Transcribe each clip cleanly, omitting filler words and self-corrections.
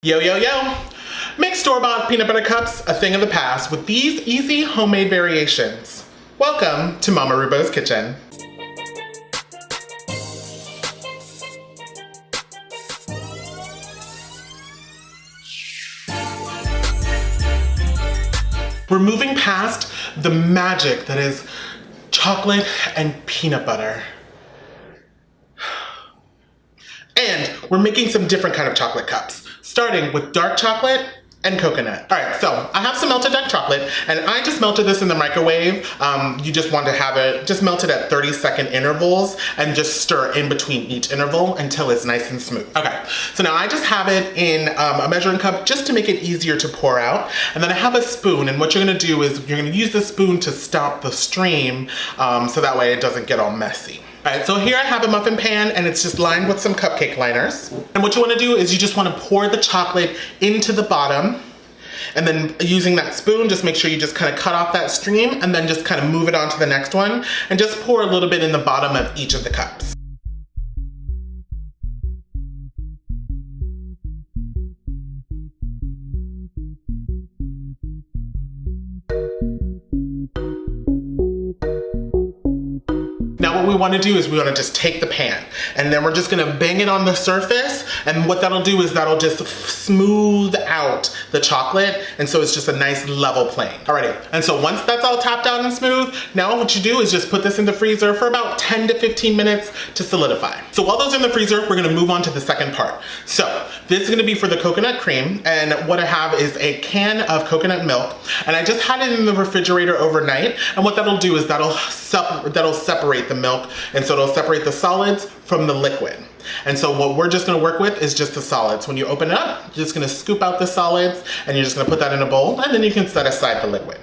Yo, yo, yo! Make store-bought peanut butter cups a thing of the past with these easy homemade variations. Welcome to Mama Reubo's kitchen. We're moving past the magic that is chocolate and peanut butter. And we're making some different kind of chocolate cups, starting with dark chocolate and coconut. All right, so I have some melted dark chocolate, and I just melted this in the microwave. You just want to have it just melted at 30-second intervals and just stir in between each interval until it's nice and smooth. Okay, so now I just have it in a measuring cup just to make it easier to pour out. And then I have a spoon, and what you're gonna do is you're gonna use the spoon to stop the stream so that way it doesn't get all messy. All right, so here I have a muffin pan and it's just lined with some cupcake liners. And what you wanna do is you just wanna pour the chocolate into the bottom, and then using that spoon, just make sure you just kind of cut off that stream and then just kind of move it on to the next one and just pour a little bit in the bottom of each of the cups. Now what we want to do is we want to just take the pan and then we're just going to bang it on the surface, and what that'll do is that'll just smooth out the chocolate, and so it's just a nice level plane. Alrighty, and so once that's all tapped out and smooth, now what you do is just put this in the freezer for about 10 to 15 minutes to solidify. So while those are in the freezer, we're going to move on to the second part. So this is going to be for the coconut cream, and what I have is a can of coconut milk, and I just had it in the refrigerator overnight, and what that'll do is that'll separate the milk, and so it'll separate the solids from the liquid. And so what we're just gonna work with is just the solids. When you open it up, you're just gonna scoop out the solids and you're just gonna put that in a bowl, and then you can set aside the liquid.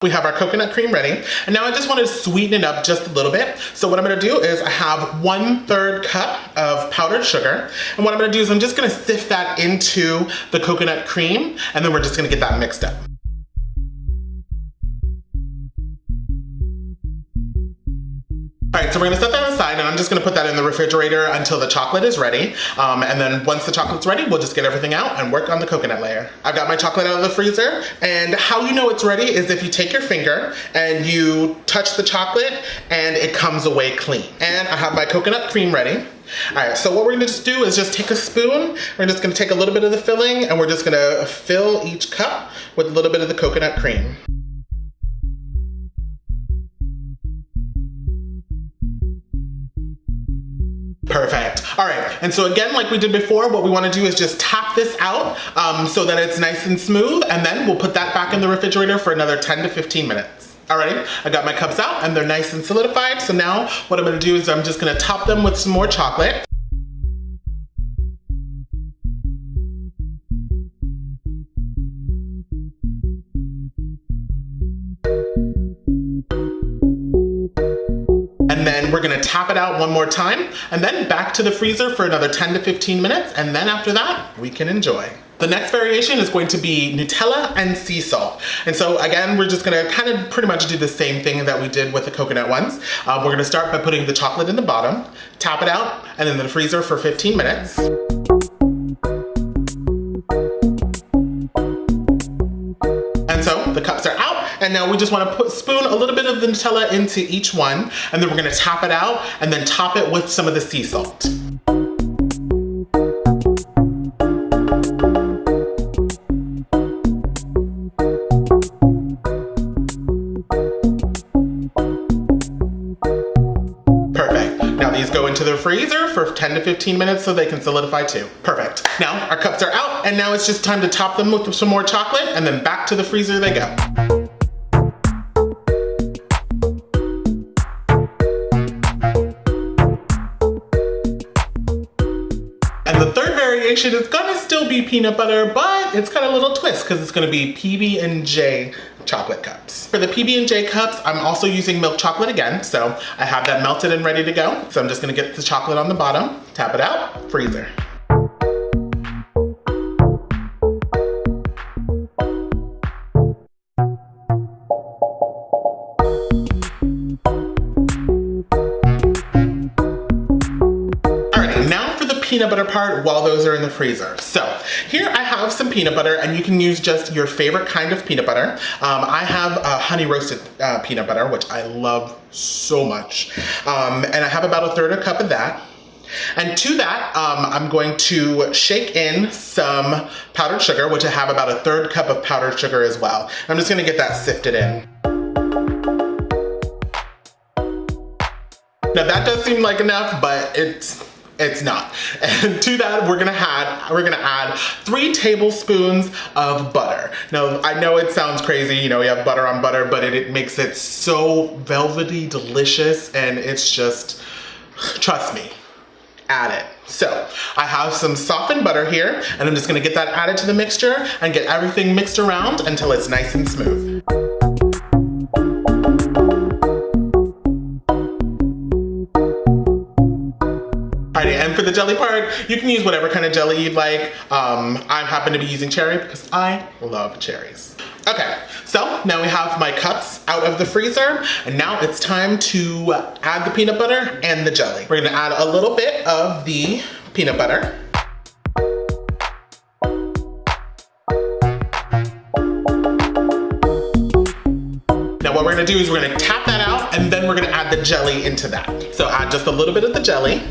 We have our coconut cream ready, and now I just want to sweeten it up just a little bit. So what I'm going to do is I have 1/3 cup of powdered sugar, and what I'm going to do is I'm just going to sift that into the coconut cream, and then we're just going to get that mixed up. All right, so we're gonna set that aside, and I'm just gonna put that in the refrigerator until the chocolate is ready. And then once the chocolate's ready, we'll just get everything out and work on the coconut layer. I've got my chocolate out of the freezer, and how you know it's ready is if you take your finger and you touch the chocolate and it comes away clean. And I have my coconut cream ready. All right, so what we're gonna just do is just take a spoon. We're just gonna take a little bit of the filling, and we're just gonna fill each cup with a little bit of the coconut cream. Perfect. All right, and so again, like we did before, what we want to do is just tap this out so that it's nice and smooth, and then we'll put that back in the refrigerator for another 10 to 15 minutes. Alrighty, I got my cups out and they're nice and solidified, so now what I'm going to do is I'm just going to top them with some more chocolate. And then we're gonna tap it out one more time, and then back to the freezer for another 10 to 15 minutes, and then after that, we can enjoy. The next variation is going to be Nutella and sea salt. And so again, we're just gonna kind of pretty much do the same thing that we did with the coconut ones. We're gonna start by putting the chocolate in the bottom, tap it out, and in the freezer for 15 minutes. And so the cups are out, and now we just want to spoon a little bit of the Nutella into each one, and then we're going to tap it out and then top it with some of the sea salt. Perfect. Now these go into the freezer for 10 to 15 minutes so they can solidify too. Perfect. Now our cups are out, and now it's just time to top them with some more chocolate, and then back to the freezer they go. And the third variation is gonna still be peanut butter, but it's got a little twist because it's gonna be PB&J chocolate cups. For the PB&J cups, I'm also using milk chocolate again, so I have that melted and ready to go. So I'm just gonna get the chocolate on the bottom, tap it out, freezer. peanut butter part while those are in the freezer. So here I have some peanut butter, and you can use just your favorite kind of peanut butter. I have honey roasted peanut butter, which I love so much. And I have about 1/3 cup of that. And to that, I'm going to shake in some powdered sugar, which I have about 1/3 cup of powdered sugar as well. I'm just gonna get that sifted in. Now that does seem like enough, but it's not. And to that, we're gonna add 3 tablespoons of butter. Now, I know it sounds crazy, you know, you have butter on butter, but it makes it so velvety, delicious, and it's just, trust me, add it. So I have some softened butter here, and I'm just gonna get that added to the mixture and get everything mixed around until it's nice and smooth. Alrighty, and for the jelly part, you can use whatever kind of jelly you'd like. I happen to be using cherry because I love cherries. Okay, so now we have my cups out of the freezer, and now it's time to add the peanut butter and the jelly. We're gonna add a little bit of the peanut butter. Now what we're gonna do is we're gonna tap that out, and then we're gonna add the jelly into that. So add just a little bit of the jelly.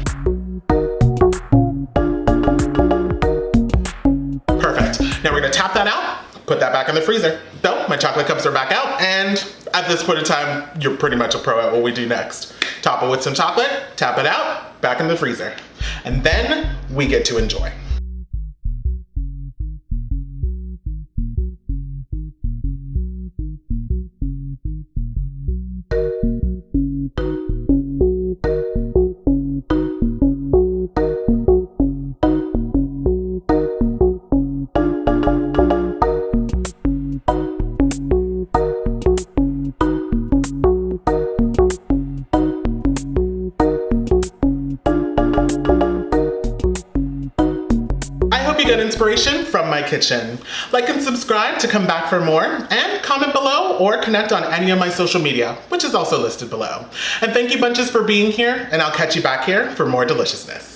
Perfect. Now we're gonna tap that out, put that back in the freezer. So my chocolate cups are back out, and at this point in time, you're pretty much a pro at what we do next. Top it with some chocolate, tap it out, back in the freezer. And then we get to enjoy. Good inspiration from my kitchen. Like and subscribe to come back for more, and comment below or connect on any of my social media, which is also listed below. And thank you bunches for being here, and I'll catch you back here for more deliciousness.